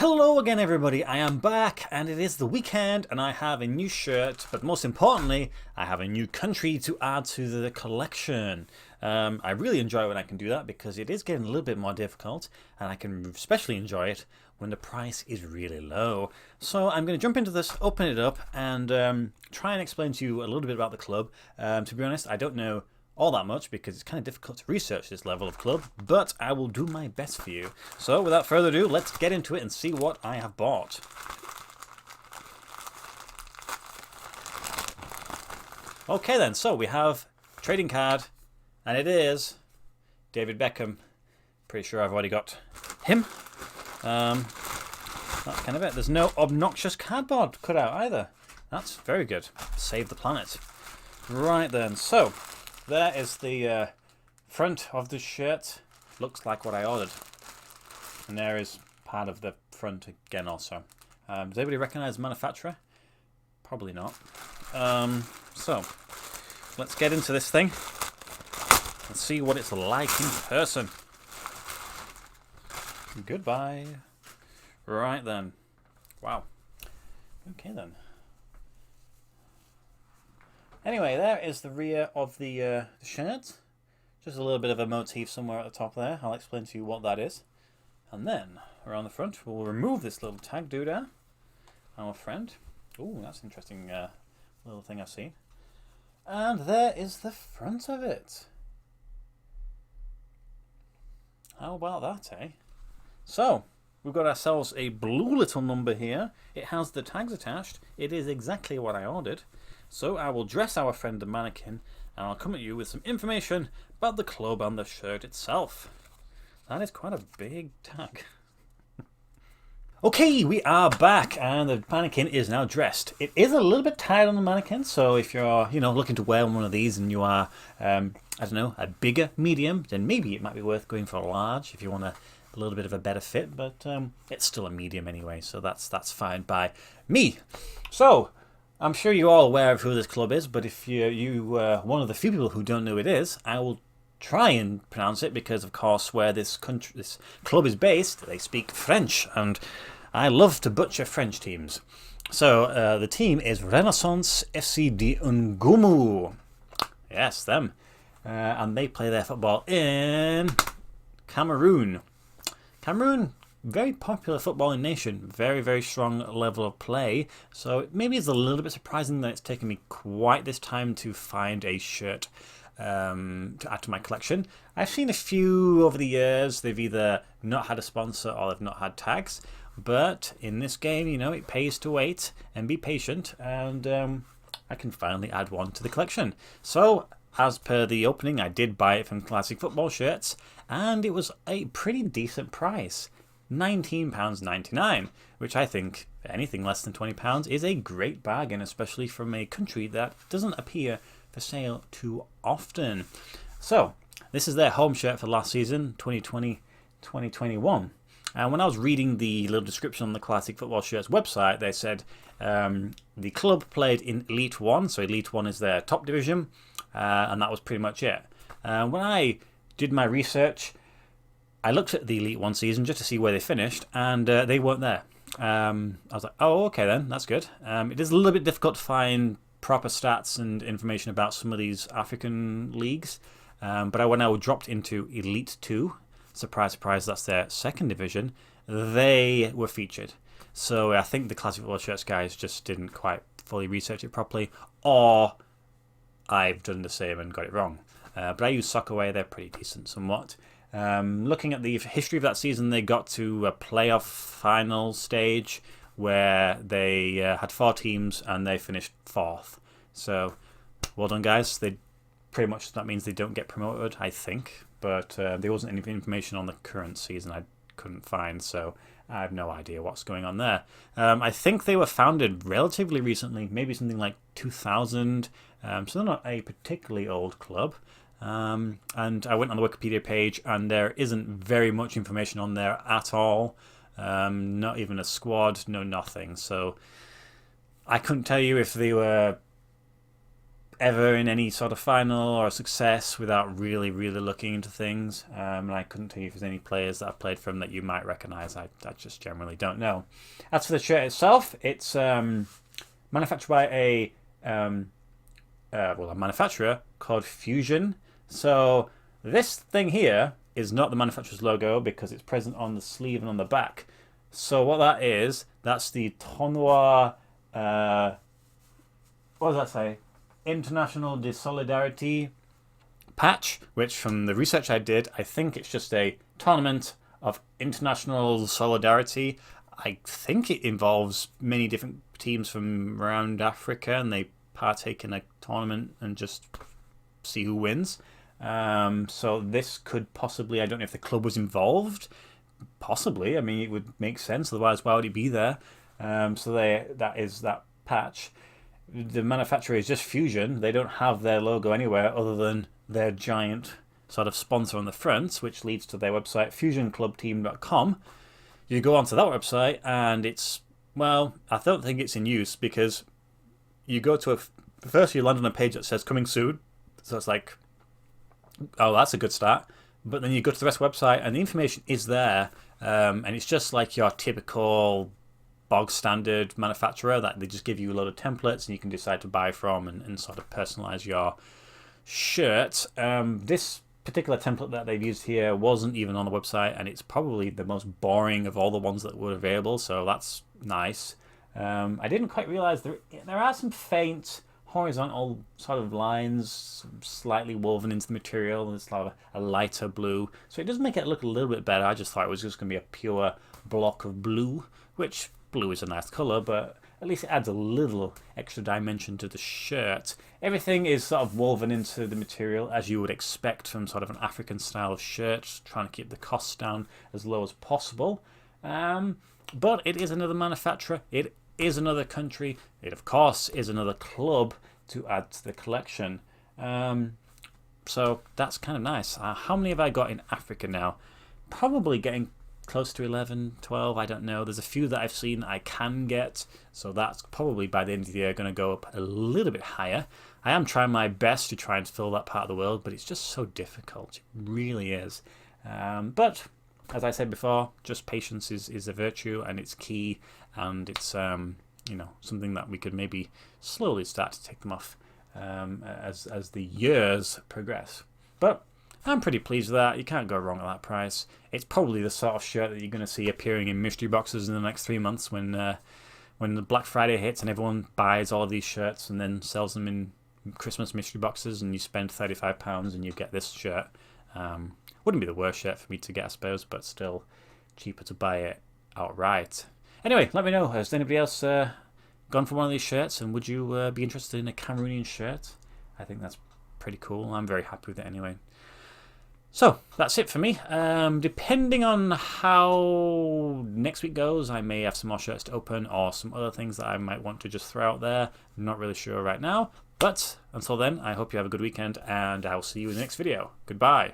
Hello again everybody, I am back and it is the weekend and I have a new shirt, but most importantly I have a new country to add to the collection. I really enjoy it when I can do that because it is getting a little bit more difficult, and I can especially enjoy it when the price is really low. So I'm going to jump into this, open it up, and try and explain to you a little bit about the club. To be honest, I don't know all that much because it's kind of difficult to research this level of club, but I will do my best for you. So without further ado, let's get into it and see what I have bought. Okay then, so we have trading card, and it is David Beckham. Pretty sure I've already got him. That's kind of it. There's no obnoxious cardboard cut out either. That's very good. Save the planet. Right then, so there is the front of the shirt. Looks like what I ordered. And there is part of the front again also. Does anybody recognize the manufacturer? Probably not. So, let's get into this thing and see what it's like in person. Goodbye. Right then. Wow. Okay then. Anyway, there is the rear of the shirt. Just a little bit of a motif somewhere at the top there. I'll explain to you what that is. And then, around the front, we'll remove this little tag doodah. Our friend. Ooh, that's an interesting little thing I've seen. And there is the front of it. How about that, eh? So, we've got ourselves a blue little number here. It has the tags attached. It is exactly what I ordered. So I will dress our friend the mannequin, and I'll come at you with some information about the club and the shirt itself. That is quite a big tag. Okay, we are back, and the mannequin is now dressed. It is a little bit tight on the mannequin, so if you're, looking to wear one of these and you are, I don't know, a bigger medium, then maybe it might be worth going for a large if you want a little bit of a better fit. But it's still a medium anyway, so that's fine by me. So I'm sure you're all aware of who this club is, but if you're one of the few people who don't know who it is, I will try and pronounce it because, of course, where this club is based, they speak French, and I love to butcher French teams. So the team is Renaissance FC de Ngumu. Yes, them. And they play their football in Cameroon. Cameroon, very popular footballing nation, very, very strong level of play. So maybe it's a little bit surprising that it's taken me quite this time to find a shirt to add to my collection. I've seen a few over the years. They've either not had a sponsor or they've not had tags. But in this game, it pays to wait and be patient, and I can finally add one to the collection. So, as per the opening, I did buy it from Classic Football Shirts, and it was a pretty decent price. £19.99, which I think anything less than £20 is a great bargain, especially from a country that doesn't appear for sale too often. So, this is their home shirt for last season, 2020-2021. And when I was reading the little description on the Classic Football Shirts website, they said the club played in Elite 1, so Elite 1 is their top division, and that was pretty much it. When I did my research, I looked at the Elite 1 season just to see where they finished, and they weren't there. I was like, oh, okay then, that's good. It is a little bit difficult to find proper stats and information about some of these African leagues, but when I dropped into Elite 2, surprise, surprise, that's their second division, they were featured. So I think the Classic Football Shirts guys just didn't quite fully research it properly, or I've done the same and got it wrong. But I use Soccerway, they're pretty decent somewhat. Looking at the history of that season, they got to a playoff final stage where they had 4 teams and they finished 4th. So well done, guys. They pretty much, that means they don't get promoted, I think. But there wasn't any information on the current season I couldn't find, so I have no idea what's going on there. I think they were founded relatively recently, maybe something like 2000, so they're not a particularly old club. And I went on the Wikipedia page, and there isn't very much information on there at all. Not even a squad, no nothing. So I couldn't tell you if they were ever in any sort of final or success without really looking into things. And I couldn't tell you if there's any players that I've played from that you might recognise. I just generally don't know. As for the shirt itself, it's manufactured by a manufacturer called Fusion. So this thing here is not the manufacturer's logo because it's present on the sleeve and on the back. So what that is, that's the Tournoi, what does that say? International de Solidarity patch, which from the research I did, I think it's just a tournament of international solidarity. I think it involves many different teams from around Africa and they partake in a tournament and just see who wins. So this could possibly, I don't know if the club was involved, possibly. I mean, it would make sense, otherwise why would it be there? So that is that patch. The manufacturer is just Fusion. They don't have their logo anywhere other than their giant sort of sponsor on the front, which leads to their website, fusionclubteam.com. You go onto that website and it's, well, I don't think it's in use because you go to first you land on a page that says coming soon. So it's like, oh, that's a good start. But then you go to the rest of the website and the information is there. And it's just like your typical bog standard manufacturer that they just give you a load of templates and you can decide to buy from and sort of personalize your shirt. This particular template that they've used here wasn't even on the website and it's probably the most boring of all the ones that were available, so that's nice. I didn't quite realize there are some faint horizontal sort of lines slightly woven into the material. It's like a lighter blue, so it does make it look a little bit better. I just thought it was just going to be a pure block of blue, which blue is a nice color, but at least it adds a little extra dimension to the shirt. Everything is sort of woven into the material as you would expect from sort of an African style shirt, trying to keep the costs down as low as possible. But it is another manufacturer, it is another country, it of course is another club to add to the collection. So that's kind of nice. How many have I got in Africa now? Probably getting close to 11, 12, I don't know. There's a few that I've seen I can get, so that's probably by the end of the year going to go up a little bit higher. I am trying my best to try and fill that part of the world, but it's just so difficult. It really is. But as I said before, just patience is a virtue and it's key, and it's something that we could maybe slowly start to take them off as the years progress. But I'm pretty pleased with that. You can't go wrong at that price. It's probably the sort of shirt that you're going to see appearing in mystery boxes in the next 3 months when the Black Friday hits and everyone buys all of these shirts and then sells them in Christmas mystery boxes, and you spend £35 and you get this shirt. Wouldn't be the worst shirt for me to get, I suppose, but still cheaper to buy it outright. Anyway, let me know, has anybody else gone for one of these shirts, and would you be interested in a Cameroonian shirt? I think that's pretty cool. I'm very happy with it anyway. So that's it for me. Depending on how next week goes, I may have some more shirts to open or some other things that I might want to just throw out there. I'm not really sure right now. But until then, I hope you have a good weekend and I'll see you in the next video. Goodbye.